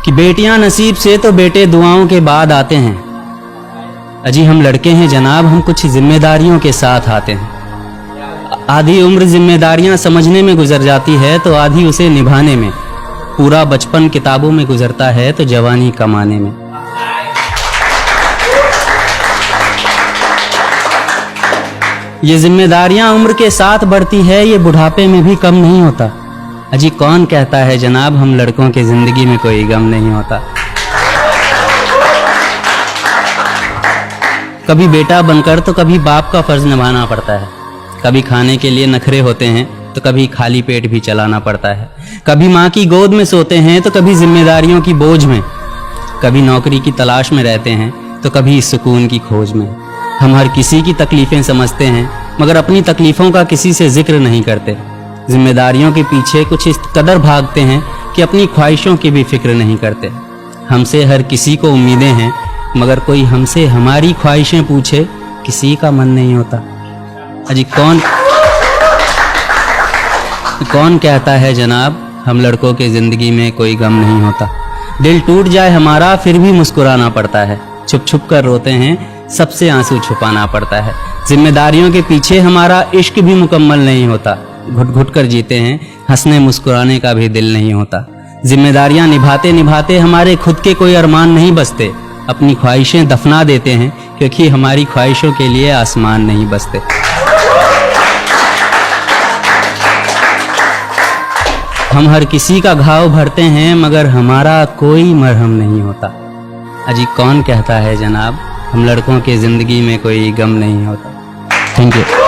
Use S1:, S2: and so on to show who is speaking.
S1: कि बेटियां नसीब से तो बेटे दुआओं के बाद आते हैं। अजी हम लड़के हैं जनाब, हम कुछ जिम्मेदारियों के साथ आते हैं। आधी उम्र जिम्मेदारियां समझने में गुजर जाती है तो आधी उसे निभाने में। पूरा बचपन किताबों में गुजरता है तो जवानी कमाने में। ये जिम्मेदारियां उम्र के साथ बढ़ती है, ये बुढ़ापे में भी कम नहीं होता। अजी कौन कहता है जनाब हम लड़कों की जिंदगी में कोई गम नहीं होता। कभी बेटा बनकर तो कभी बाप का फर्ज निभाना पड़ता है। कभी खाने के लिए नखरे होते हैं तो कभी खाली पेट भी चलाना पड़ता है। कभी माँ की गोद में सोते हैं तो कभी जिम्मेदारियों की बोझ में। कभी नौकरी की तलाश में रहते हैं तो कभी सुकून की खोज में। हम हर किसी की तकलीफें समझते हैं मगर अपनी तकलीफों का किसी से जिक्र नहीं करते। जिम्मेदारियों के पीछे कुछ इस कदर भागते हैं कि अपनी ख्वाहिशों की भी फिक्र नहीं करते। हमसे हर किसी को उम्मीदें हैं मगर कोई हमसे हमारी ख्वाहिशें पूछे किसी का मन नहीं होता। अजी कौन कहता है जनाब हम लड़कों की जिंदगी में कोई गम नहीं होता। दिल टूट जाए हमारा फिर भी मुस्कुराना पड़ता है। छुप छुप कर रोते हैं सबसे आंसू छुपाना पड़ता है। जिम्मेदारियों के पीछे हमारा इश्क भी मुकम्मल नहीं होता। घुट घुट कर जीते हैं, हंसने मुस्कुराने का भी दिल नहीं होता। जिम्मेदारियां निभाते निभाते हमारे खुद के कोई अरमान नहीं बसते। अपनी ख्वाहिशें दफना देते हैं क्योंकि हमारी ख्वाहिशों के लिए आसमान नहीं बसते। हम हर किसी का घाव भरते हैं मगर हमारा कोई मरहम नहीं होता। अजी कौन कहता है जनाब हम लड़कों की जिंदगी में कोई गम नहीं होता। Thank you.